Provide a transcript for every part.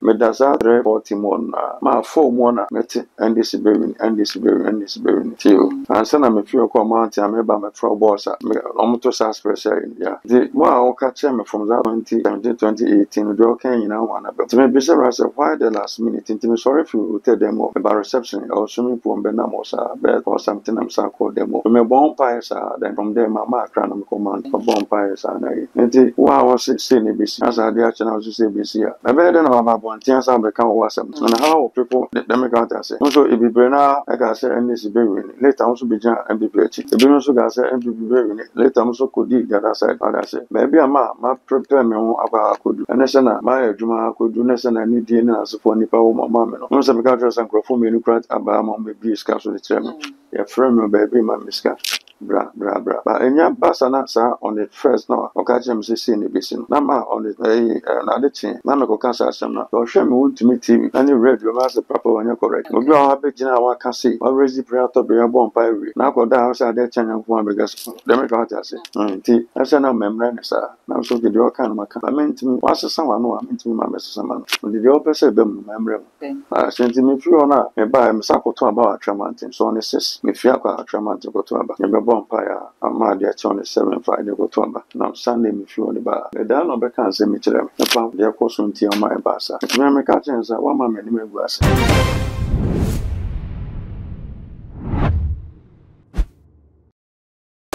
Medaza 341 ma 4 mona meti NDC Bewin tio ansa na me feel ko amount am eba me tro boss omoto sas pressure ya the wa o ka che me from that 2018 do kan yina wana be to me be say why the last minute into me sorry if you tell them about reception or swimming pool be na mo sa be or something am sa call them me bon pie sa then from there mama kra na me command for bon pie sa na nti wa was say ni be as I dey actually say be see ya me be dey na mama bon tian sa be kan wasam and how people them me can say so if be brena I can say NDC Bewin later also be jan MPP echi e be no so ga say MPP Bewin later also kodi the other side other say maybe ama ma prepare me ho aba kodu ene se na ma adwuma kodu ne se na ni die na asofo nipa wo mama me no so me ka trust ankrofo me ni krat aba ma be bi ska so de trem ya frame no baby ma miska bra but enya basa na sa on the first no okache me say ni besin na ma on the na de chin na me ko ka sa asem na so hwe me wontumi TV any radio ma say papa wanya correct obi a ha be gina wa ka say wa raise prayer to be bon pa wi na ko da house ade chanya ko be gas dem me ka ta say nti asa na memra ne sa na so de o kan maka ba mentimi wa sesa wa no mentimi ma me sesa ma no de o pese be memra ah senti me fi ona me ba me sakoto aba wa tramantin so on 6 me fi akwa tramantin ko to aba me bon pa ya ama de ache on 7 5 de ko to aba na Sunday me fi oni ba de da no be kan say me kire me pa de ko so nti o ma e ba sa me ka chen sa wa ma me ni me gu asa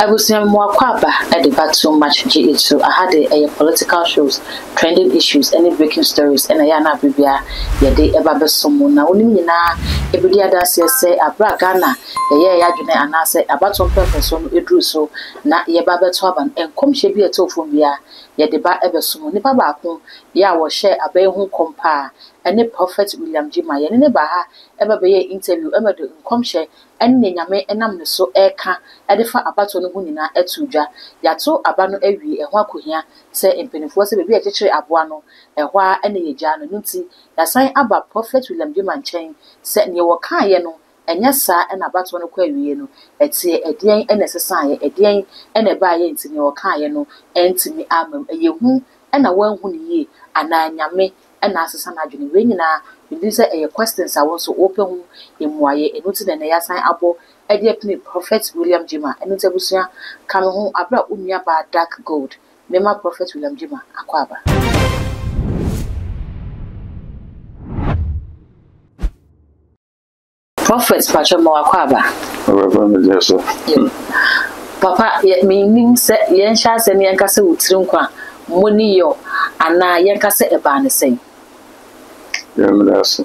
Abusiam Mwakwaba at the back so much GH2. I had a political shows, trending issues, any breaking stories, and Ayana Bibia, ya de Eba Somona, only na Ebudia Dacia say, Abra Ghana, Yajune, and I say, about some purpose on Idru so, na Yababa Toban, and come she be a tofumbia, ya de ba Ebesumo, Nipabaku, ya was share a bay home compa, and the prophet William Jima, and Nebaha, ever be interview, ever do come share. Enne nyame enam ne so eka edefa abato no hu nyina etudwa yato aba no awie eho akohia se empenifo se bebi akekere aboa no eho a ene yegya no nti yasan aba prophet William Jima nchen se ne wo kaaye no enya sa ena abato no kwa awie no etie edien ene sesan edien ene baaye nti ne wo kaaye no entimi amam eyehu ena wanhu ne yie ana nyame ena asesa na adwene we nyina these are questions I want to open who in Moye and noted and a sign abo a dear prophet William Jima and it's a busia come home about unya ba dark gold. Mema prophet William Jima Akwaba. Prophet Pachamo Akwaba. Papa, yet meaning set yen shas and yankasa utrunkwa, money yo, and na yankasa a banner saying. Yes,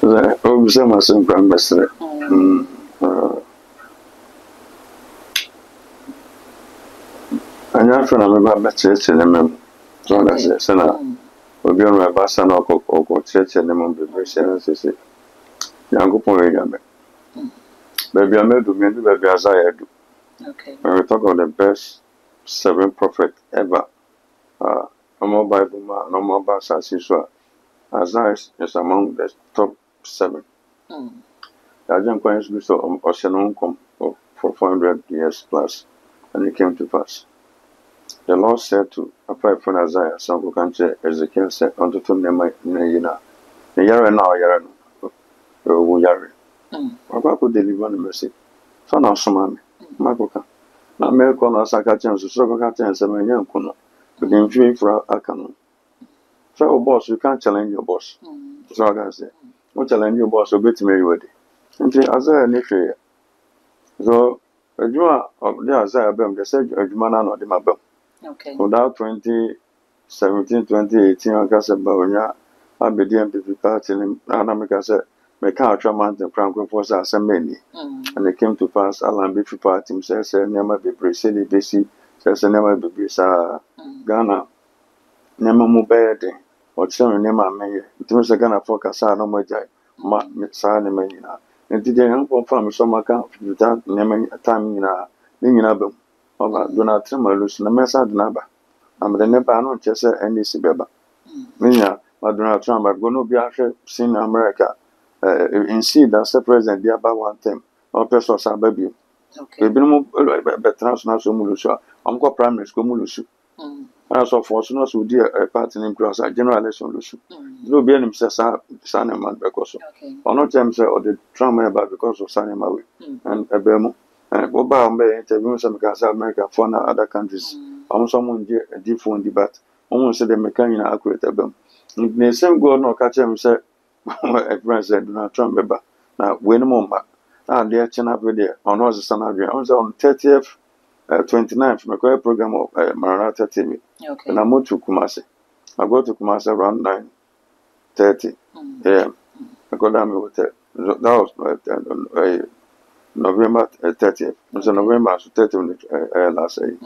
oh, some are some grandmaster. And after I'm about church in the mem, so that's it. So now we'll be on my bus and or church and the mum be very serious. Young point, baby, I made to me, baby, as I do. Okay. When we talk of the best 7 prophets ever, no more Bible man, no more bus as usual. Isaiah is among the top 7. The Ajahn Coins grew so Ocean for 400 years plus, and it came to pass. The Lord said to apply for Isaiah, son of country, Ezekiel said unto Nema Yina, the Yara now Yarano, Yari. Papa could deliver the mercy. So now, Somami, Makoka. Now, American Asaka, so Sokaka, and 7 young Kuno, within 3 for Akano. So, boss, you can't challenge your boss. So I can say, what challenge your boss will be to me ready. Until Isaiah Nishi. So, a Juma of the Isaiah Bem, the sage of Jumana or the Mabel. Okay. Without 2017, 2018, I can say, Bawanya, I'll be the MPP party in Anamika said, make out your mountain crown for us and many. And it came to pass, Alan Biffy party says, never be Brazil, BC, says, never be Ghana, never move bad. Or children name my man, it was a Ghana for Casa, no more jai, Mitsana Manina. And today, I'm from some account without naming a time in a Ninabum. Oh, do not tell my loose, no mess out number. I'm the never known Chester and this Beba. Mina, Madonna Trump, but go no be actually seen America. In see that's the president, the about one time, or person or baby. Okay. Baby, better transnational Mulusha, Uncle Primary School Mulushu. As of for so no so dear a party in cross a general election lusu. No be any Mr. Saneman because or not them say or the trauma about because of Sanema and a bemo. And Oba may interview some gas America for other countries. On someone a different debate. Almost said the mechanic accurate them. The same go no catch him say a president Donald Trump beba. Now when more they china up there on was the son on 30th 29th my program of Maranatha TV. And I moved to Kumasi. I go to Kumasi around 9:30 a.m. I go down with that was November 30th. It was November 30th last year.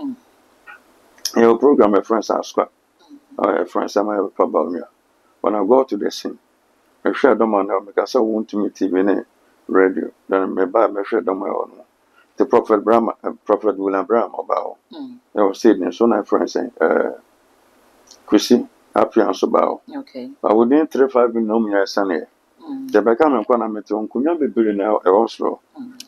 Your program my friends ask friends I have a about me. When I go to the scene, I share them on because I want to meet TV radio. Then me buy me share them on the Prophet Brahma, Prophet William Brahma about. I was sitting so my friends saying, Chrissy, happy and so about. Okay. But within 3-5 no me as Sunday. The become a corner met on Kunya be building now a Oslo.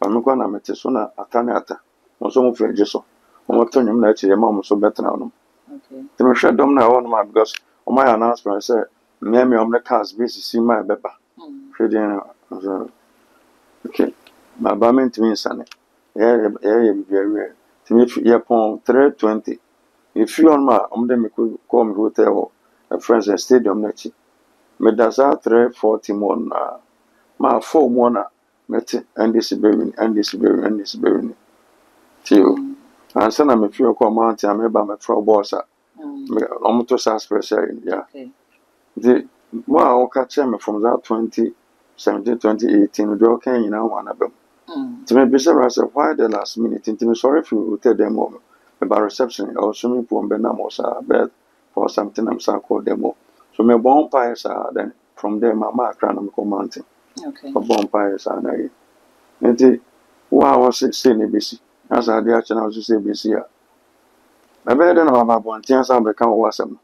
I'm going to meet a sooner at Tanata. On some of Jesso. On what turn him that your mom so better now. Okay. The Michelle Domina on my because on my announcement I said, Mammy on the cars busy see my pepper. Okay. My barman to me, Sunny. Yeah, very to me, upon 3:20. If you on my them could call me hotel, a friends and stadium next. Me does 3:40 more my 4 more met and this berry. Till and send me few command and maybe my frog boss. Almost as per saying, yeah. The wow, catch me from that 2017, 2018, we okay, you know, one of them. To me, Bishop, I said, why the last minute? To me, sorry if you tell them about reception or swimming pool and Benamos bed for something I'm so called demo. So my bonfires are then from there, my mark random commanding. Okay. For bonfires are there. And wow, I was saying ABC. As I did, I was to say BC. I bet then about one thing I become awesome.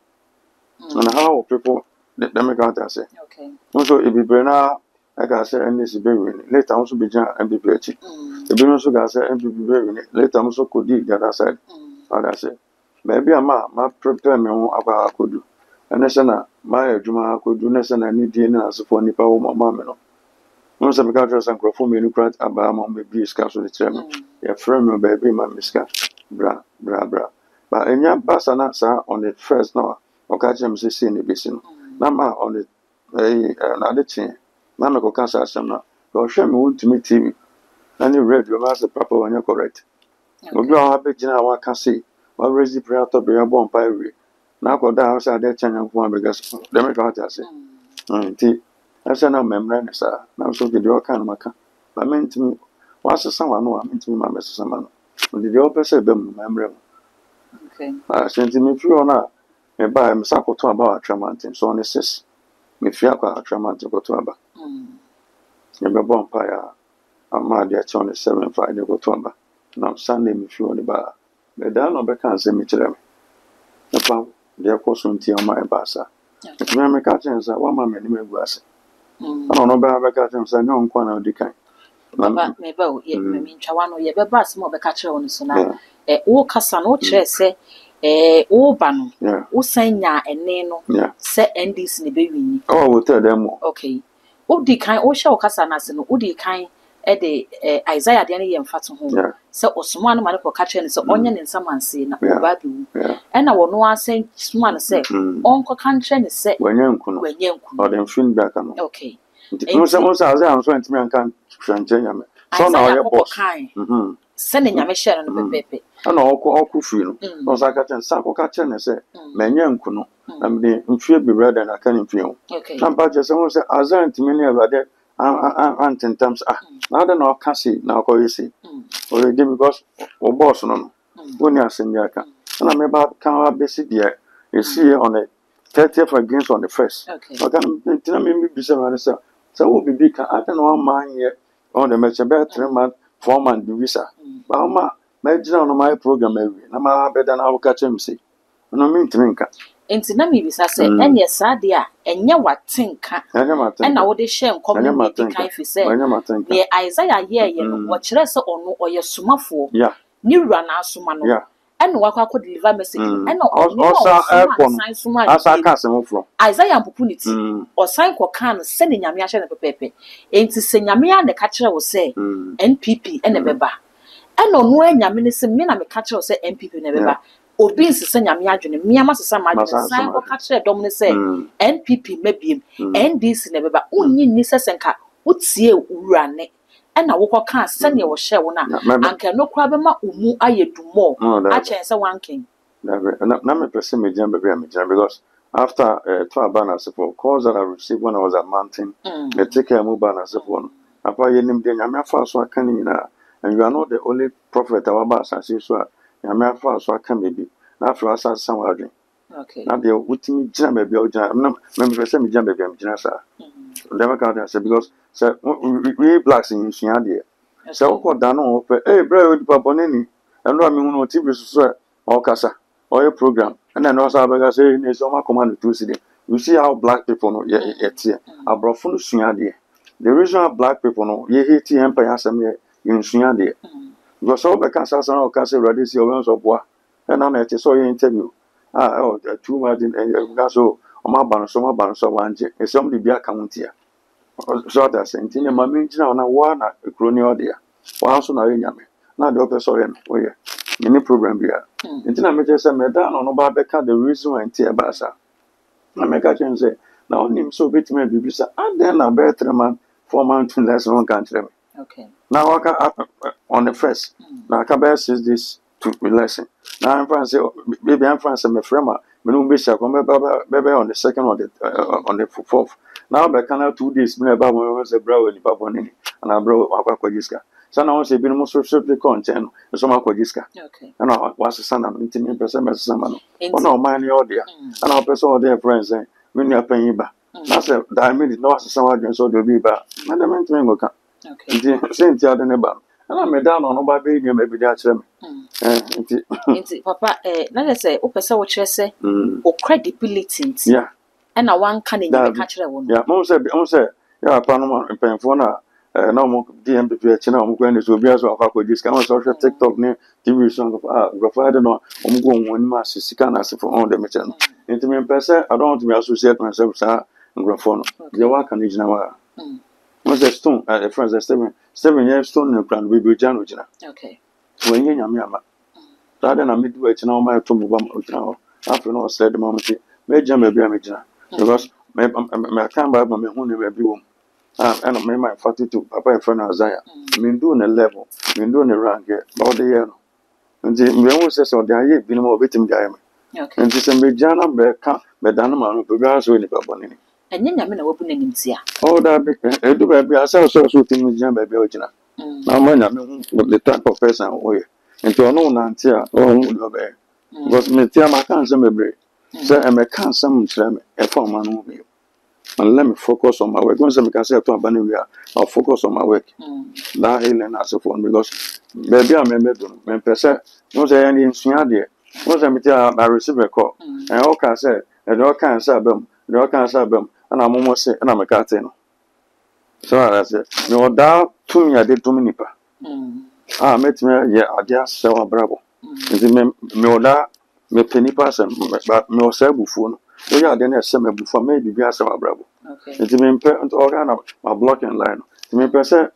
And how people let me count and say. Okay. Also, if you bring out, like I said, and this is very later also be MPPH. The business guy said MPP very later also could do the other side. Other say, maybe a ma prepare me on about I could do. And that's my Juma could do less than I need dinner as for Nipa or my mamma. Most of the countries and Crawford may look at about my baby scarce with the chairman. Your friend, my baby, my miska. Bra. But in your bass and answer on the first now, or catch him see in the basin. Number on the another chain. Nana go cancer some go show me want to meet TV. And you read your master proper when you're correct. We go have big general what can see. What raise the prayer to be a bomb pirate. Now go down outside that channel one because let me go out and say. I said no memory, sir. Now so the door kind of maca. But meant to me, what's the someone no, I mean to me, my message someone. The door person memory. Okay. I sent him if you are not. Me buy him sack to about a tramantin, so on his says. Me fear a tramantin go to about. You be bonfire. I'm mad at on the 7-5 they go to Amba. Now Sunday me few on the bar. The down of the can say me to them. The pump, they are causing tea on my bassa. If you make a chance, I want my many grass. I don't know about the catching, so no one of the kind. Maybe you mean Chawano, you be bass more the catcher on the sona. O Cassano say, O Banu, O Sanya and Neno, set Andy's in the baby. Oh, we'll tell them more. Okay. O de kind o show Casanas and O de kind de Isaiah Danny and Fatum home. So Osman Manico catcher and so onion and someone saying, Babu. And I will no one say, Swan say, Uncle Country and say, when young or then film back. Okay. Someone says I'm trying to me and can't change. So now you're boss. Sending a share on the paper. And all could feel. Was I got and Sanko catcher and say, Manyan Kuno. I'm the fear be read and I can't feel. Okay. Some patches someone said, I learned to many about that. I'm 10 times. I don't know, can't see now. Go you see. Or because or boss no. When you're saying Yaka. And I'm about come up basic year. You see on the 30th against on the first. Okay. I can't tell me be seven. So will be big. I don't know man here on the match about 3 months, 4 months visa. But my general on my program every. I'm a better than I will catch him see. No mean to drink. Enti na me bisa say enye sade a enye watenka na wo de hye community kan fi say ye Isaiah ye no wo kire se ono oye somafo ni wura na asoma no and wakwa could deliver message and also asa ka asem from Isaiah opportunity or sign ko kan send nyame ahye na pepepe enti se nyame ya ne ka kire wo say NPP and beba and no nyame ne se me na me ka kire wo say NPP na beba obi nsese nyame adwene miama sesa ma adwene sign ko ka kire dom ne say NPP mabiem NDC na beba unyi ni sesenka utie urane and na wokọ kan sene wo hye wo na anka no kra be ma umu ayedumo a chen se wanking na me person me jam baby me jam because after to abana for calls that I received when I was at Mountain they take care mobile na for apa yenim de nyame afa so aka ni na and you are not the only prophet our ba asase so nyame afa so aka me bi na afro asase san wa adwen okay na de wutimi jam baby o jam na me person me jam baby me jam sa dem ka say because say we blacks in Shiade say o ko dan no pe bro we papa nani and no me hu no TV so o kasa or your program and then also I say in some command to see you see how black people no yet abrofo no Shiade the reason why black people no ye hate empire asem ye in Shiade because all the cancer o kasa ready see o so boa and na it so your interview too much and so o ma ban so wanje e some dey be account here so that sentin na mama ngina na wa na kroni odia wa so na yenyame na de opeso ye no we any program bia ntina me je say me da no ba beka the reason why ntia ba sa na me ka chen say na onim so betime bibisa and then na better man 4 months to less one country okay now waka on the first na ka be 6 days to lesson now I'm France baby I'm France me frema me no be sha come be on the second on the fourth now be can 2 days me ba mo say bro ni papa ni na bro akwa jiska sana won say bi no so content so ma jiska okay ana was sana no ntimi person me sama no ona o man ni odia ana person odia friends me nu apan ba na say da me no was sama adwen so do bi ba na dem ntimi ngo ka okay nti senti ade ne ba ana me da no ba be ni me bi da kire me nti papa na le say o pese wo kire say o credibility nti yeah and na wan kan ni me ka kire wo no yeah mo say ya pa no penfo na na mo DMPP e china mo ko ni so bia so akwa jiska mo so TikTok ni TV song grafade no mo go won ma sika na se for on the mecha no nti me pese I don't want to be associate myself sa grafone je wa kan ni jina wa mo say stone friends Steven years stone no plan we be jano jina okay when you nyame ama that na me do e china o ma to mo ba mo jina o after no said the moment me jam be bia me jina because me kan ba me hu ni be bi wo and me my 42 papa e friend Isaiah me do na level me do na rank all the year nti me won say so dey aye bi no mo betim dey me okay nti se me jana be ka be dan ma no be ga so ni papa ni enye nyame na wabu nanim tia all that be edu be bia say so tim jana be bia o jina na ma nyame hu the type of person o ye nti ono na nti a o hu do be because me tia ma kan se me bre say e me kan sam nchira me e fa ma no me and let me focus on my work. Once I can say to Abanivia, I'll focus on my work. That healing as a phone because baby I'm a medal. When person no say any insured once I receive a call and all can say and all can say them, the all can say them, and I'm almost say and I'm a carton. So I said, no doubt to me I did to me nipa. Met me yeah I just saw a bravo. Me oda me penny person but me say phone. We are then a semi before maybe be as a bravo. okay It's been organ of my blocking line. To me, person,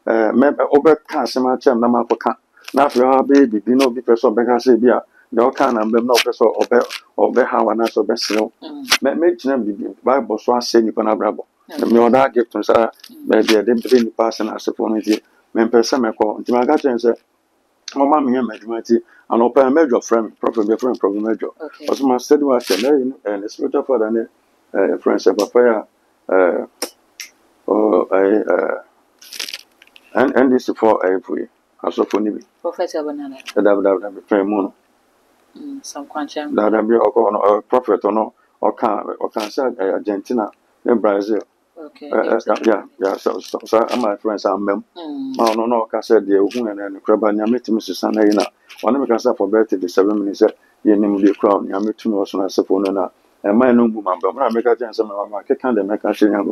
over cancer, my chum, Nama Poca. Now, for our baby, be no be person, Becca say, be a no can and no person or be how and so best. Make them be Bible so I say you can bravo. The me on that gift to say, maybe I didn't bring the person as a phone. Men person, I call to my got and say, oh, mammy, and open major friend, probably a friend, problem major. Also, my study was and the spiritual father and friends of Papa. And this for every also for Nibi. Professor Banana That be very moon. some quancham That be or prophet or no or can say Argentina, then Brazil. okay Yeah. So my friends are mem. No, can say the who and crab and Yamit Mrs. Sanayina. One of them can say for better the 7 minutes. You name the crown, Yamit to know so as a phone. And my no woman, but I make a chance of my market can't make a change. I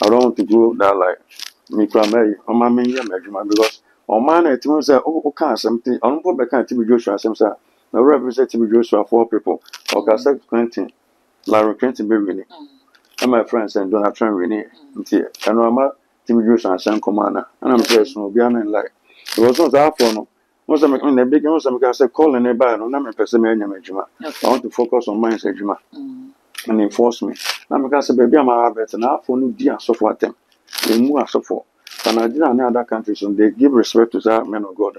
don't want to go that like me cry on my main measurement because on man it means that oh can't something on put back to be Joshua Samsa na represent TB Joshua 4 people Okasa Clinton Larry Clinton be winning and my friends and Donald Trump winning ntia and ama TB Joshua and commander and I'm just no be an like it was not that for no most of me big most of me say calling a buy no na me person me nyama I want to focus on mindset juma and enforce me na me say baby am habit na for no di asofo atem they move asofo and Nigeria and other countries they give respect to that men of God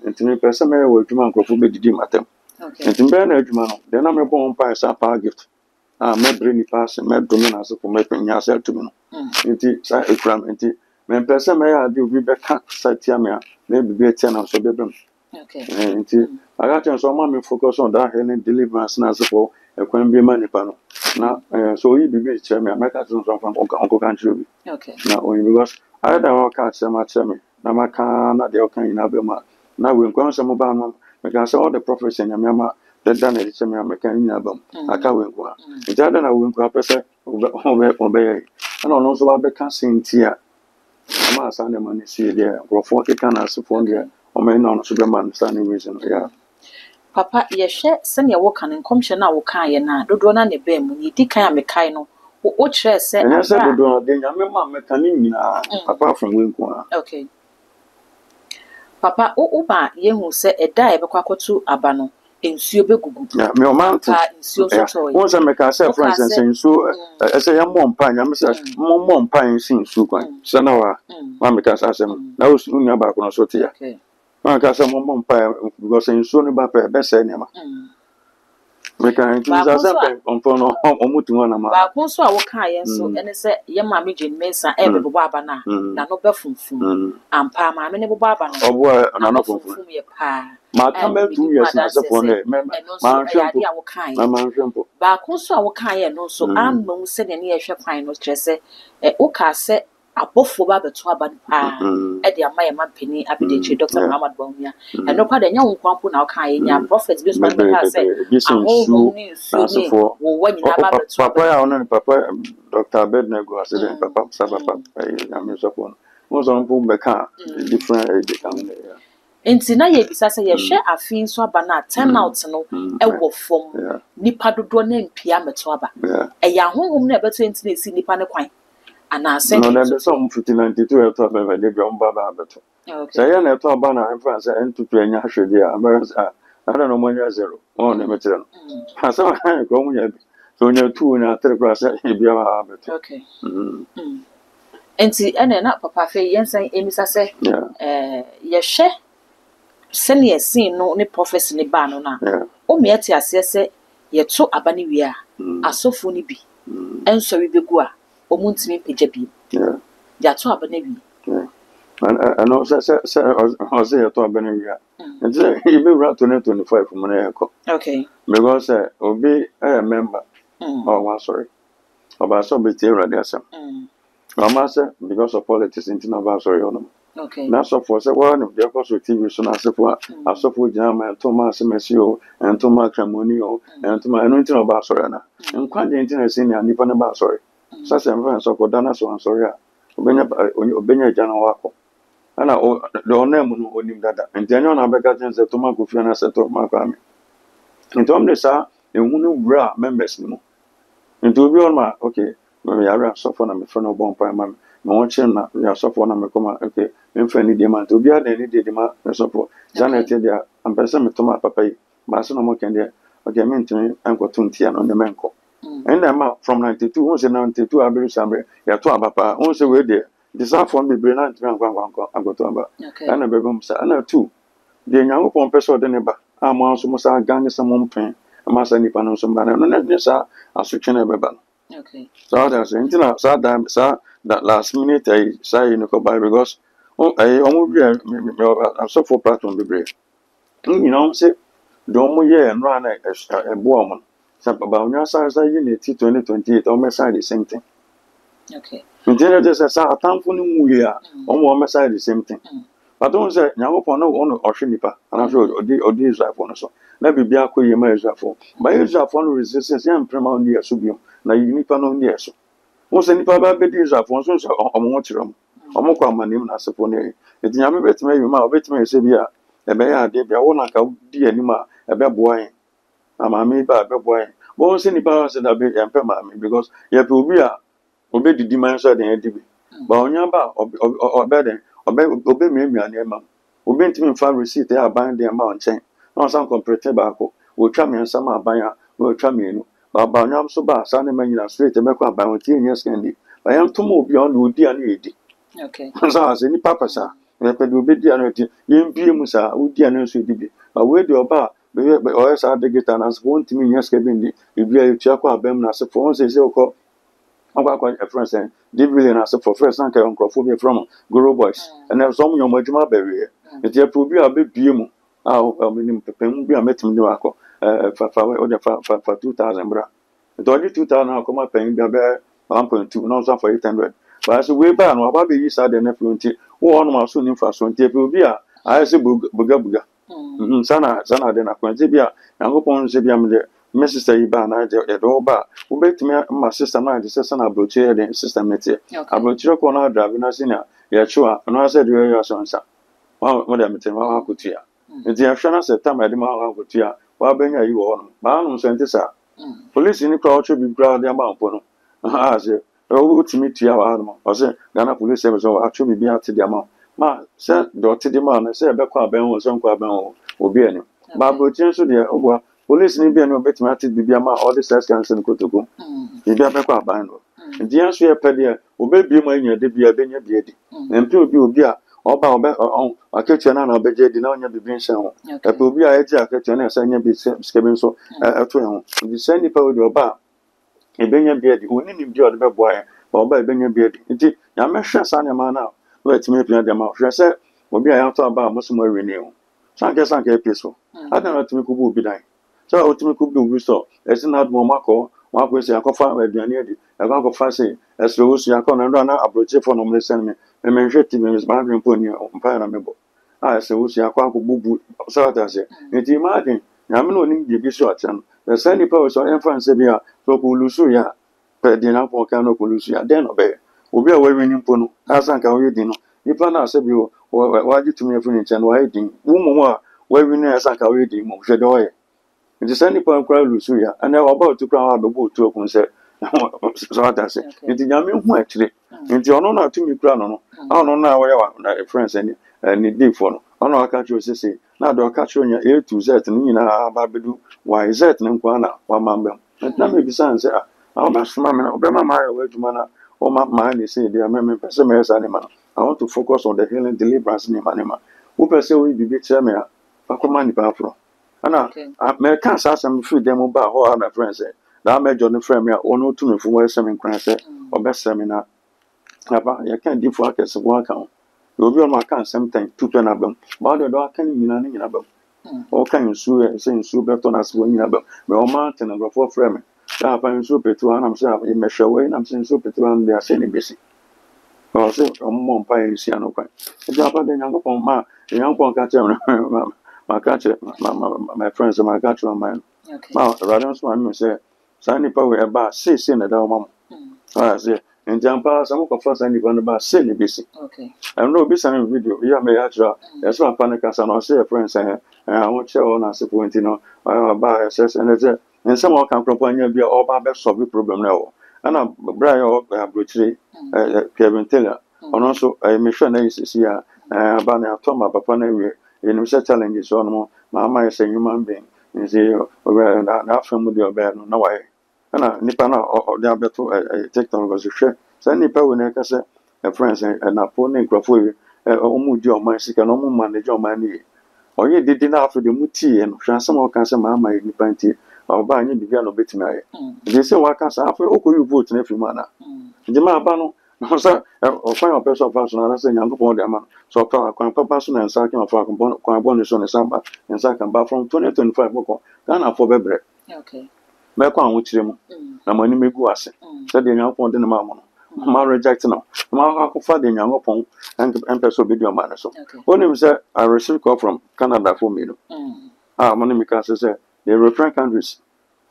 and to me person me we juma nkrofo be didi matem and to be na juma no then na me bon pa sa power gift me bring ni pass me dominance for me penya sel to me no nti sa ekram nti me person me ya dey obi be ka satia me na be tia na so be bem nti I got to so me focus on that healing deliverance na so for ekwan be man nipa no na so he be che me make us so from uncle country bi na only because I don't want to much me na maka na de okan ina be ma na we nkwan so mo ba no me can say all the prophets in yama the done it che me meka ina ba aka we nkwa nti ada na we nkwa pese obe and no so ba ka sentia ma asa na man see there grofo ke kana so for there o me no so be man stand reason yeah Papa yehwe sene wo kan nkomhye na wo kan ye na dodo na ne ba mu ni di kan amekai no wo kire se and say dodo de nyame ma meka ni nyina apart from we nkwa okay Papa wo ba ye hu se eda e be kwakotu aba no ensuo begugu yeah me o man ensuo so toy won say meka say for instance ensuo say ya mo mpa nyame say mo mpa ensin ensuo kwan say na wa ma meka say asem na wo nya ba ko no so te ya man ka say mo mpa because ensuo ne ba pe be say ne ma me kan ti za za pe on no omutu wana ma ba ko so a wo kan ye so ene se ye ma me gin mesa e be bobo aba na no be funfun ampa ma me ne bobo aba no obo na no funfun ye pa ma ka me 2 years na se for ne ma hwempo ba ko so a wo kan ye no so amma se ne ye hwe kwan no kire se wo ka se abofo ba beto aba pa e de ama ye mampeni abidechi Dr. Muhammad Bawumia e no kwa de nya wonkwampo na wo kan ye nya prophet bi so ka se aho ni so wo wani na ba beto papa ya ona papa Dr. Abednego asede papa papa ya me so for mo so mpo be ka different age kan ya enti na ye bisa se ye hwe afin so aba na turn out no e wo fom nipa dodo na mpia meto aba e ya honhom na e beto enti na esi nipa ne kwan ana se no na be some 92 eto aba de bi on baba beto say ya na eto aba na France entutu anya hwede a America ana no monya zero on na metere no ha so ha ko munya bi so nya 2 na 3 class e bia ba beto okay enti ene na papa fe yensan emisa se ye hwe sene sin no ne prophecy ne ba no na o me ati ase se ye to aba ne wi a asofo ne bi enso wi begu a omuntimi peja bi ya to aba ne wi and no say to aba ne wi a nti e be ra 2025 mo na yako okay because obi member one sorry about so be tell radio asem mama say because of politics into na ba sorry on okay na so for say one of the cause TV so na asefo asofo jama Thomas Mesio and Thomas Cremonio and Thomas anointing of ba sorry na nkwa de ntina say ni anipa na ba sorry so say mfa so ko dana so sorry a obenya jana wako ana the onem no onim dada ntenyo na beka tense Thomas Kofi na say Thomas Kwame ntom de sa ehunu wura members no nto obi on ma okay me yara so for na me for no bon pa ma me won chen na ya so for na me koma okay me fa ni de ma to obi ada ni de ma me so for janet dia am pesa me to ma papa yi ma so no mo ken de okay me ntini anko tuntia no de menko and ma from 92 won say 92 abiru sambe ya to abapa won say we de this afon be bre na ntini anko to aba ana be bom sa ana 2 de nyango pon pesa de ne ba ama so mo sa gange sa mo mpen ama sa nipa no so ba no na sa asotwe na be ba okay so that's until that last minute I say no go by because I so for platform be brave you know say do mo ye no na e bo mo say baba onya say you need 2028 o me say the same thing okay until just say atamfo no mu ye a o mo say the same thing but don't say nyagopon no ono ohwe nipa ana so odi Israel for no so na bibia akoye ma Israel for but Israel for no resistance ya mprema on the so na nipa no nie so won se nipa ba be di Israel for so omo chirom omo kwa manim na asefo ne etinyame betima yima obetima yese bia ebe ya ade bia wona ka di anima a bit boy. I'm a me by a boy. But any power said a bit and mammy because you will be a obey the demands of the NDB. But on your bar or better, obey me and your mum. Obey to me for receipt, they are buying the amount chain. No, some complete tobacco. Will try me and some are buying, will try me. But by now, so bad, Sunday man, you straight to make up by 10 years candy. I am too more beyond would dear need. Okay. So as any papa, sir, you can be dear, you be musa, would dear no sweet be. But where do your bar? But always I get an as one to me, yes, cabin. If you are Chakwa Bem, as a phone says, you call. I'm quite a friend saying, did really answer for first and Croncophobia from Guru Boys. And there's some your Majima Berry. It will be a bit beautiful. I'll be a met him for 2,000 bra. It only 2,000 I'll come up paying the 1.2, no, some for 800. But as a way back, no, I'll be used to the nephew. One of my soon infrastructure will be a I say Buga. Sana, then I can say, and go upon Zibiam. Mrs. Iban, I did all bar. Who bet me my sister and I, the sister of Blotier, the sister Metia. I brought your corner driving us in. Yeah, sure. And I said, you are son, sir. Well, Madame Timah could hear. The Afshana said, Tam, I demand could hear. Well, bring you on. Barnum sent this out. Police in the crowd should be proud of the amount. I said, oh, to meet you, animal. I said, Ghana police service or actually be out to the amount. Ma, said, Dr. Deman, I said, Becqua Ben was on Quaban or be any. But Blotier, so dear, over. Police ni bi no betime ati bibia ma all the sex cancer no kotoko bibia be kwa ban no ndi anso ye pede obebie ma anya de bia benya bia di empe obi a oba aketue na obeje di na onya bibia nhyɛ ho epe obi a eji aketue na esa nya bi skebe nso eto ho ndi sani pa odi oba ebenya bia di oni ni bia odi be boa oba ebenya bia di nti ya mehwe sa ne ma na wetime pia de ma hwe se obi a ya to aba amosumo awi ni ho sanke episo ada na timi kubu obi dan. So ultimately could do so. As in that Momako, Mark was a coffin at Dianedi, a bank of fancy, as Rose Yakon and Rana approach for no send me, and mentioned him as Margaret Pony on Pyramid. I say, Usiaka Bubu, so I say, and imagine, Yamino need the short and the sandy powers of infant Sebia, so Kulusuya, Pedina for Cano Kulusia, then obey. Ubi away winning Pono, Asan Kawidino, if I now said you, or why did to me a finish and waiting, woman, where we know Asan Kawidi, Moshedoy. It is any point crowd Lucia, and now about to crown out the boat to a concert. So I say, it is Yamin who actually, into honor to me crown on. I don't know where I have friends and need for. I know I catch you say, now do I catch you on your A to Z and you know Babidu, why Z and Quana, one mamma. And now maybe sons, I'll best mamma, Obama, my way to mana, or my mind is say, dear member, pessimist animal. I want to focus on the healing deliverance in animal. Who pursue we be big Samia, Fakomani Pafro. I may can't ask some food them about how my friends say. That made Johnny Frame or no to me for where some crancer or best seminar. You can't do for us one count. You'll be on my account sometimes 2 10 album, but the dog can mean anything about. All kind of sue saying super ton as when you about. Well, mountain and before frame. That I'm super to one, I'm saying, in measure way, and I'm saying super to one, they are saying busy. Well, say, Mom Pie is no point. The job of the young upon ma, the young one catch my catcher, my friends, and my catcher on mine. Now, rather than me say, Sandy Power about 6 in the dome. I say, and Jampa, some of us and even about silly busy. Okay. I know this video, you may actually, that's one panic as I say, friends, and I won't show on as a point, you know, I buy a sess and someone can propose you all about best solve the problem now. And I'm Brian Brutry, Kevin Taylor, and also I make sure that is here, about a Tom of Papa Navy. In such challenges, on Mamma is a human being. You see, now from with your bed, no way. And Nipana or the other technology share. So Nipa when I say a friend and a pony graph almost your mind, she can almost manage your money. Or you did enough for the muti and some cancer mamma in Panty or buying you began a bit married. They say, what cancer after you vote in every manner. The Mabano. No, sir, or find a person of fashion, and I say, young upon them. So, Papa person and Sakin of Quabonus on the Samba and Sakan, but from 2025, Ghana for Bebre. Okay. Back on which them, and when you make was said the young upon the mamma. Ma rejecting them. Ma father in young upon and person video man. So, when him said, I received call from Canada for me. Money because the European countries,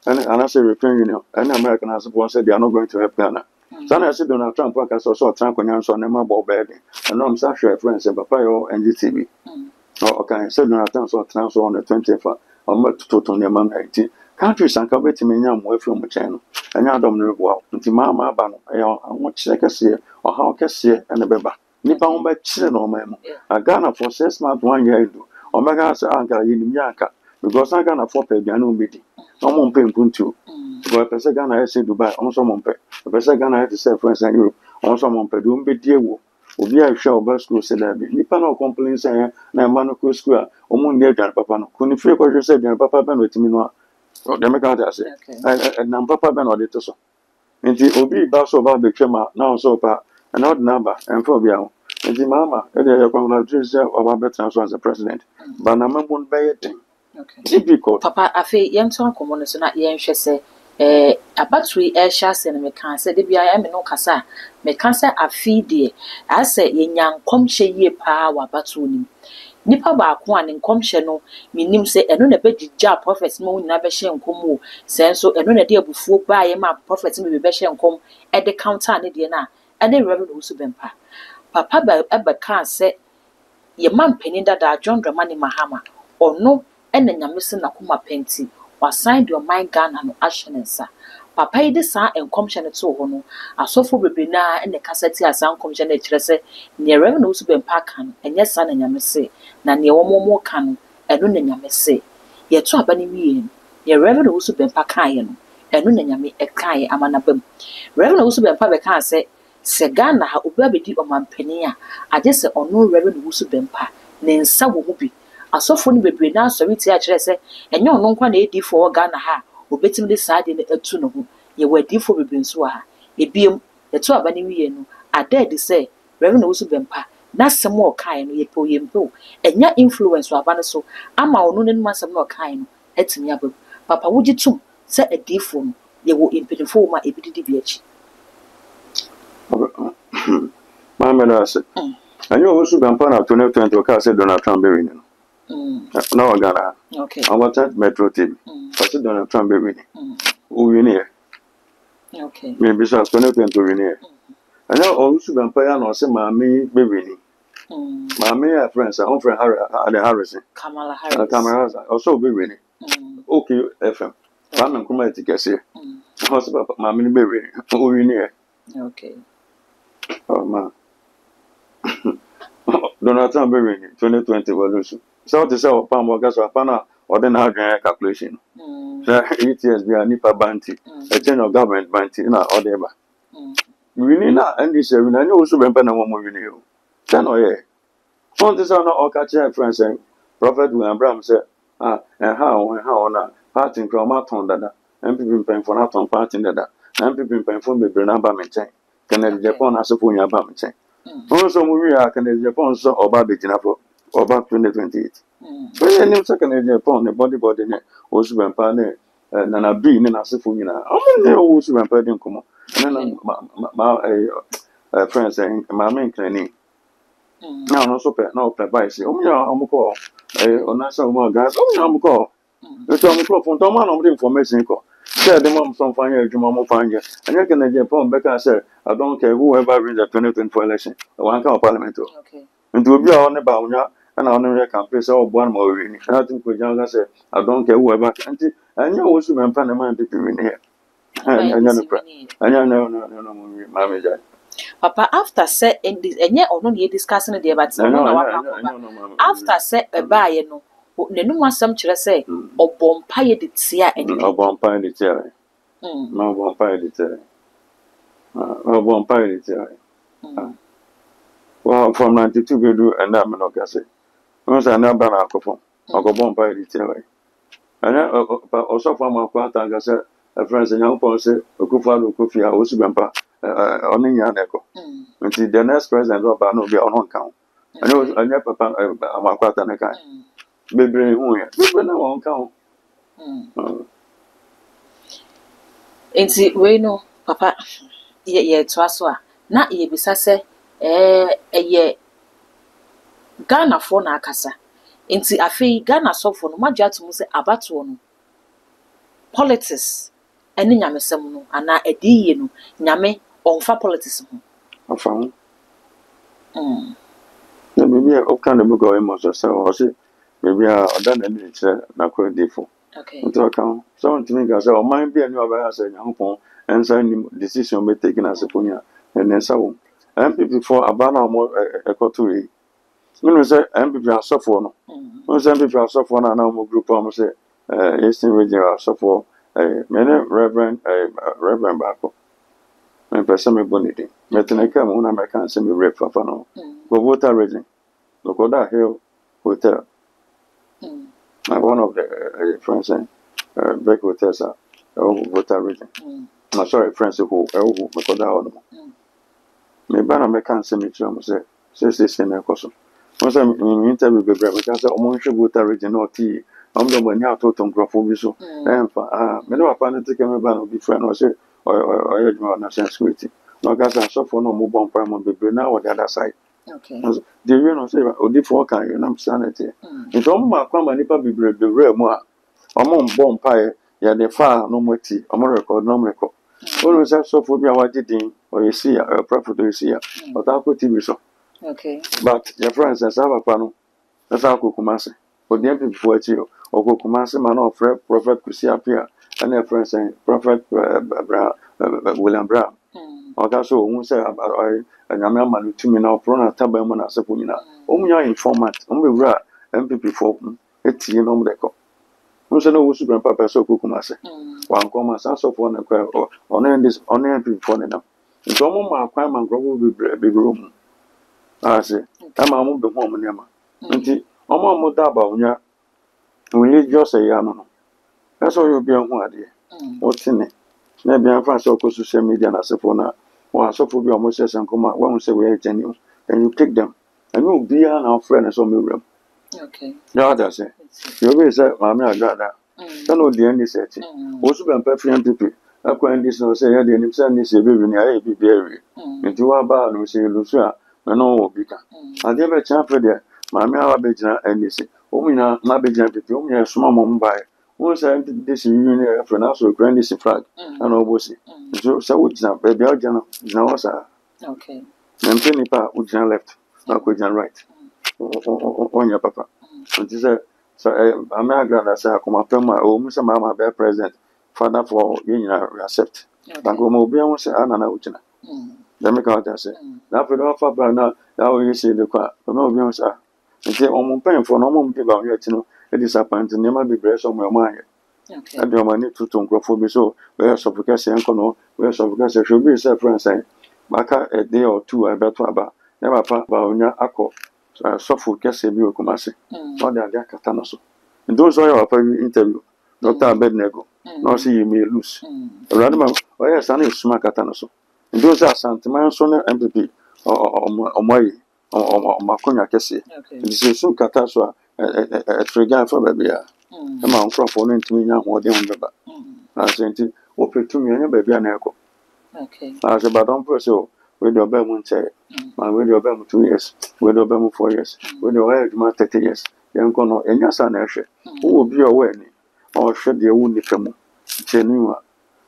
and I say European Union, and American has said they are not going to help Ghana. Sana I said Donald Trump workers also Trump on your son and my boy baby. And I'm such a friend and Papa or NGTV. Okay, said Donald Trump so transfer on the 20th ɔmo toto nneɛma na nti countries anka wobɛtumi nya mmoa afiri ɔmo nkyɛn no ɛnyɛ adɔm no reboa wo nti maama aba no ɛyɛ ahokyerɛ kɛseɛ ɔhaw kɛseɛ ɛne bɛba nnipa ho bɛkyerɛ na ɔman mu Ghana for 6 months 1 year ago ɔmɛka sɛ anka yɛnim yɛ anka because na Ghanafoɔ pɛ aduane ɔmbɛdi na ɔmo mpɛ mpuntuo because ɛpɛ sɛ Ghana yɛ sɛ Dubai ɔmo nso ɔmo mpɛ ɛpɛ sɛ Ghana yɛ te sɛ France and Europe ɔmo nso ɔmo mpɛ deɛ ɔmbɛdi awu obi a hwɛ ɔba school sɛ daabi nipa na ɔcomplain sɛ ɛyɛ na ɛma no kɔ school a ɔmo nni aduane papa no kò ní firi kɔhwɛ sɛ aduane papa bɛ na ɔtumi no a ɔdɛm ka ate ase ɛnam papa bɛ na ɔde to so nti obi ba so ɔba abɛtwa ma na ɔnso ɔpa ɛna ɔde n'aba ɛmfa obi aho nti maama ɛde ɛyɛ congratulate sɛ ɔba bɛtena so as a president ba na mamu no bɛyɛ den difficult. Papa afei yɛnto akɔmmɔ no so na yɛnhwɛ sɛ abatoi ɛhyɛ ase no meka sɛ de bia ɛme no kasa meka sɛ afei deɛ asɛ yɛnya nkɔmhyɛ yie paa wɔ abatoi nim nipa baako a ne nkɔmhyɛ no menim sɛ ɛno na bɛgyigya prophet ma wo nyinaa bɛhyɛ nkɔm o sɛ nso ɛno na de abufuo baayɛ ma prophet ma bɛhyɛ nkɔm ɛde counter ne deɛ no a ɛne Reverend Owusu Bempah papa ɛbɛka sɛ yɛma mpanin dada John Dramani Mahama ɔno ɛna nyame se nakoma pɛnti wasan de ɔman Ghana no ahyɛ ne nsa papa yi de saa nkɔmhyɛ no too hɔ no asɔfo bebree na ɛna kasa ti asa nkɔmhyɛ no kyerɛ sɛ nea Reverend Owusu Bempah ka no ɛnyɛ saa na nyame se na nea wɔn ka no ɛno na nyame se yɛto aba ne wie no nea Reverend Owusu Bempah kaeɛ no ɛno na nyame ɛkaeɛ ama n'abam Reverend Owusu Bempah bɛka sɛ Ghana ha obi abɛdi ɔmampanin a agye sɛ ɔno Reverend Owusu Bempah ne nsa wɔ mu bi asɔfo no bebree na asɔre tie akyerɛ sɛ ɛnyɛ ɔno nkwa na ɛdifo wɔ Ghana ha obetimi de saa de no atu no ho yɛwɔ adifo bebree nso wɔ ha ebiem yɛto aba ne wie no ada de sɛ Reverend Owusu Bempah n'asɛm a ɔkae no yɛpɛw ɛnya influence wɔ aba no so ama ɔno ne asɛm na ɔkae no atumi aba papa wogye tum sɛ adifo no yɛwɔ mpanyinfo wɔ ma ebi didi bi akyi maame no ase ɛnyɛ Owusu Bempah na 2020 ɔkaa sɛ Donald Trump bɛwin no na wɔ Ghana ɔbɛta Metro TV ɔsɛ Donald Trump bɛwin owin yɛ maybe so 2020 owin yɛ ɛnyɛ Owusu Bempah ya na ɔsɛ maame bɛwin maame yɛ friends a ɔmfrɛ Harris Kamala Harris ɔsɛ ɔbɛwin okay FM Kwame Nkrumah ti kɛseɛ ɔsɛ maame no bɛwin owin yɛ man Donald Trump bɛwin 2020 evolution so to say upon workers upon ordinary calculation. ETS be a nipa banty, a change of government banty, na whatever. We need not end this year. We know Owusu Bempah na one we know. Then oh yeah. So this are not all catching friends and Prophet William Abraham said, and how na parting from Maton dada, and people paying for not on parting dada, and people paying for the Bernaba maintain. Can the Japan as a punya maintain. Also, we are can the Japan so or Babijina for. About 2028. So yeah, new second Japan, the body ne Owusu Bempah ne na bi ne na sefo nyina. Ne Owusu Bempah din komo. Ne na friends ma me nklani. Na no so pe na o pe bai si. O nya amko onasa o gas. O nya amko. E to amko fon to ma no information ko. Say the mom some fanya adwuma mo fanya. Anya can Japan Beka say I don't care whoever wins the 2024 election. One kind of parliament. Okay. Nti obi a ɔne ba onya na ɔne yɛ campaign sɛ ɔboa no ma ɔwini na tin ko janga sɛ I don't care whoever nti ɛnyɛ Owusu Bempah na man pipi wini here ɛnyɛ no pra ɛnyɛ no mo ma me jai papa after say ɛnyɛ ɔno ne discussing the about after say ɛbaayɛ no n'anum asɛm kyerɛ sɛ ɔbɔ mpaeɛ de tia ɛne ɔbɔ mpaeɛ de tia na ɔbɔ mpaeɛ de tia ɔbɔ mpaeɛ de tia well, from 92 we do and that man okay say. Once I never ban alcohol. I go bomb by the tail. And also from my quarter I say a friend and young person say Okufa Kofi Owusu Bempah on in Yaneko. Until the next president of no be on count. I know I never papa my quarter na kai. Baby who ya. Baby na on count. Nti we no papa ye to aso a na ye bisa se ɛyɛ Ghana fo na akasa nti afei Ghana sɔfo no magya to mu sɛ abato no politics ɛne nyamesɛm no ana ɛdiye no nyame ɔmfa politics ho afa na bibi o kan de bugo e mo so o se maybe ɔda n'ani kyerɛ n'akɔ difo nti ɔka ho sɛ ɔntumi nka sɛ ɔman bi ani ɔbɛyɛ sɛ Nyankopɔn ɛnsa nim decision bɛtake na asefo ni a ɛne nsa wɔ MPP for aba na ɔmo ɛkɔto yi menu sɛ MPP asɔfoɔ no menu sɛ MPP asɔfoɔ no a na ɔmo group a ɔmo sɛ Eastern Region asɔfoɔ mene Reverend baako mepɛ sɛ mebɔ ne din mɛtena ka mu na mɛka sɛ me rep papa no Govota Region Lokoda Hill Hotel one of the friends Beck Hotels Govota Region sorry friends who Lokoda Hodom me ba na mɛka sɛ me kyerɛ mo sɛ na ɛkɔ so mo sɛ interview bebree mɛka sɛ ɔmo nhwɛ Govota Region na ɔte ɔmo de mo ani atoto nkurɔfoɔ bi so ɛmfa me ne papa no teke me ba na obi frɛ no ɔsɛ ɔyɛ adwuma wɔ national security na ɔka sɛ asɔfoɔ no ɔmo bɔ mpae mo bebree na wɔ the other side the way no say odifoɔ kan yɛ nam sanity nti ɔmo ma kwama nipa bebree mu a ɔmo mbɔ mpae yɛ de fa no mo ti ɔmo record no mo record ɔno sɛ asɔfoɔ bi a wagye din ɔyɛ si a prophet ɔyɛ si a ɔta akɔ TV so but your friends sɛ saa papa no ɛsa akɔ Kumasi ɔdi MPP foɔ akyi ɔkɔ Kumasi ma na ɔfrɛ prophet Kusi Apia ɛna your friends sɛ prophet William Brown ɔka so ohun sɛ anyame ama no tumi na ɔpro na taban mu na asefo nyina ɔmo nya informant ɔmo bewura MPP fo etie no ɔmo dekɔ ɔmo sɛ na ɔwɔ super papa sɛ ɔkɔ Kumasi wankɔ ma sa sɔfo na kɔ ɔno MPP fo ne nam nti ɔmo ma akwan ma nkrɔfo bebree mu ase ama ɔmo be ho ɔmo nema nti ɔmo daba onya religious ya no ɛsɛ ɔyɛ obi ho ade ɔtene na bia fa sɛ ɔkɔ social media na asefo na asɔfo bi a ɔmo hyɛ nkɔmɔ a wɔn sɛ wɔyɛ genuine and you take them and you be an our friend and so me wura ya da sɛ you be sɛ maame agrada sɛ no di ndi sɛ ti wo so bɛn pɛ free MPP akɔ ndi sɛ sɛ yɛ de nim sɛ ndi sɛ be wi ni ayɛ bi awie nti wa ba no sɛ lu so a me no wo bi ka ade bɛ kyan fɛ de maame a ba gyina ndi sɛ ɔmo nyina na be gyina MPP ɔmo nyɛ soma mo mbae wo sɛ this union for now so grand this flag and obosi so wo gyina baabi a gyina gyina wɔ saa na mpɛ nipa wo gyina left na ko gyina right ɔnyɛ papa nti sɛ ame agrada sɛ akoma pɛ mu a ɔmo sɛ maama bɛ president father for yɛ nyina accept banko ɔmo obi ho sɛ ana na wo gyina dɛm ka wata sɛ na afei dɛ ɔfa bra na ɔyɛ sɛ de kɔ a ɔmo obi ho sɛ nti ɔmo mpanyinfoɔ no ɔmo mpe ba ɔyɛ akyi no disappoint nneɛma bebree sɛ ɔmo ɛmo ayɛ ɛde ɔmo ani tutu nkurɔfoɔ bi so wɔyɛ sɔfo kɛseɛ nkɔ no wɔyɛ sɔfo kɛseɛ hwɛ obi sɛ friend sɛn baka a day or two a ɛbɛto aba na papa ba onya akɔ sɔfo kɛseɛ bi wɔ Kumasi na ɔde ade akata no so nti ɔsɔ ɔyɛ papa bi interview Dr. Abednego na ɔsɛ yi may lose awurade ma ɔyɛ saa na esuma akata no so nti ɔsɛ asantema nso ne MPP ɔmo ayi ɔmo akɔnya kɛseɛ nti sɛ esum kata so a ɛtrɛgya afa baabi a ɛma nkurɔfoɔ no ntumi nya ahoɔden ho bɛba asɛ nti wopɛ tumi ɛnyɛ baabi a na ɛkɔ asɛ badɔmfo sɛ wede ɔbaa mu nkyɛe ma wede ɔbaa mu 2 years wede ɔbaa mu 4 years wede ɔyɛ adwuma 30 years yɛnkɔ no ɛnya saa na ɛhwɛ wowɔ bi a ɔwɔ ani ɔhwɛ deɛ wo nnipa mu kyɛni a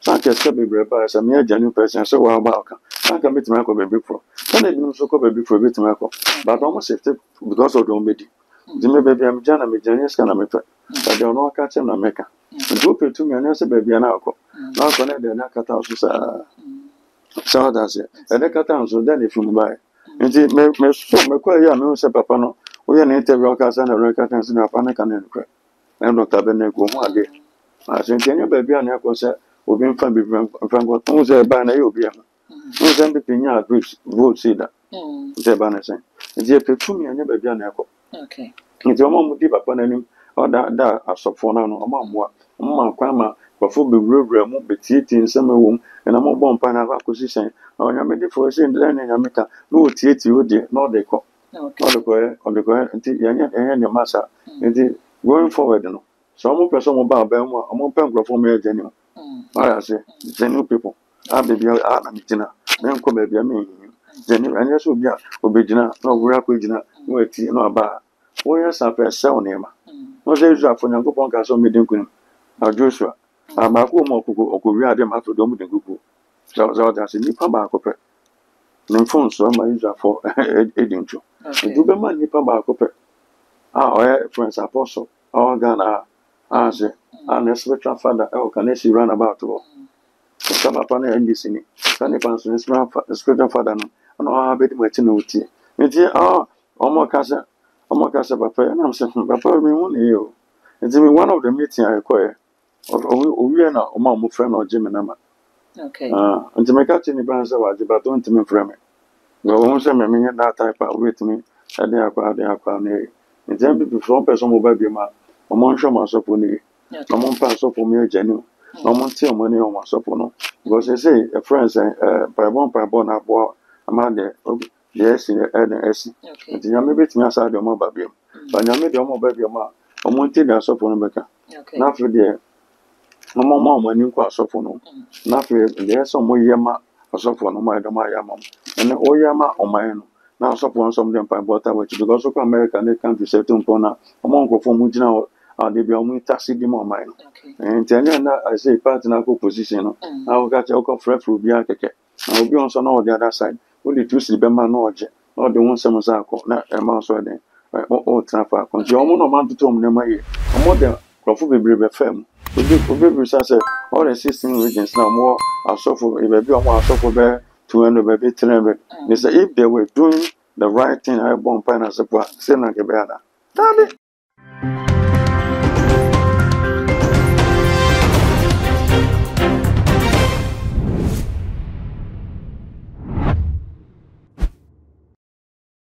saa kyɛ sɛ bebree baa sɛ meyɛ genuine person sɛ wɔaba ɔka sanka mɛtumi akɔ baabi korɔ sɛna ebinom nso kɔ baabi korɔ bɛtumi akɔ but ɔmo safety because of the ɔmbɛdi nti me baabi a megya na megya nyɛ sika na mepɛ baabi a ɔno aka kyɛm na mɛka nti wopɛ tumi anyɛ sɛ baabi a na akɔ na akɔ na ɛde akata so saa saa ɔda sɛ ɛde kata nso dɛ na ɛfi mu baeɛ nti mɛkɔ ayi a mehu sɛ papa no woyɛ ne interview ɔka sɛ na ɛwurɛ kata nso na papa no ka no nokorɛ ɛne Dr. Abednego ho adeɛ asɛ nti ɛnyɛ baabi a na ɛkɔ sɛ obi mfa bebree mfa nkɔ wohu sɛ ɛbaa na ɛyɛ obi a wohu sɛ MPP nya vote sei da sɛ ɛbaa ne sɛn nti yɛpɛ tumi anyɛ baabi a na ɛkɔ nti ɔmo di papa n'anim ɔda asɔfoɔ no ano ɔmo amoa ɔmo ma kwan ma nkurɔfoɔ bewurawura mu betietie nsɛm ɛwɔ mu ɛna ɔmo bɔ mpa na akɔsi sɛn ɔnyamedifoɔ sɛ ndɛ ne nyame ka na ɔtietie o deɛ na ɔde kɔ ɔde kɔ nti yɛnyɛ nneɛma saa nti going forward no sɛ ɔmo pɛ sɛ ɔmo ba abɛn mu a ɔmo pɛ nkurɔfoɔ mo yɛ genuine ɔyɛ ase genuine people a baabi a na megyina na nkɔ baabi a menyinyi genuine ɛnyɛ sɛ obi a obɛgyina na ɔwura akɔgyina na watie na ɔba a wɔyɛ sapɛ sɛw nneɛma na ɔsɛ Israelfoɔ Nyankopɔn ka sɛ ɔmmɛdi nkonim na Joshua baako mu ɔkɔwie ade ma afei de ɔmo de nkukuo sɛ ɔde ase nnipa baako pɛ ne mfonsoɔ ma Israelfoɔ ɛdi ntwo nti wobɛma nnipa baako pɛ friends apostle Ghana say and spiritual father can I see run about some upon NDC ni can spiritual father no and bit much no tea omo kasa papa and I'm saying papa me won you it's me one of the meeting I require we na mo friend or Jimmy nama Okay. And to make out any bands but don't me from me. No one say me that type of with me. I dey akwa ne. In terms of from person mo ba bi ma. Omo nhwe ma so ni. Omo pa so for me agenu. Omo tie money o ma so no. Because they say a friends by born abo amade yes in the S. Nti ya me betimi asa de omo ba bi. Ba nya me de omo ba bi ma. Omo tie da so no beka. Na for there Mama ni kwa asofo no na fe dey so mo yema asofo no ma edoma yama and o yema oman no na asofo no some dem pa bota which because of America they come to settle pona omo nkofo mu gina they be omo taxi di mo oman and then na I say part na go position no na o ga che o ko frefru bi akeke na obi on so na on the other side o dey twist be ma no oje na o dey won sem sa akọ na e ma so den o trafa kon ti omo no man to omo na ma ye omo dem krofo bebrebe fam Obi say all the 16 regions now more are suffer if be more suffer be 200 be 300. They say if they were doing the right thing I born pine as a say na ke be ada.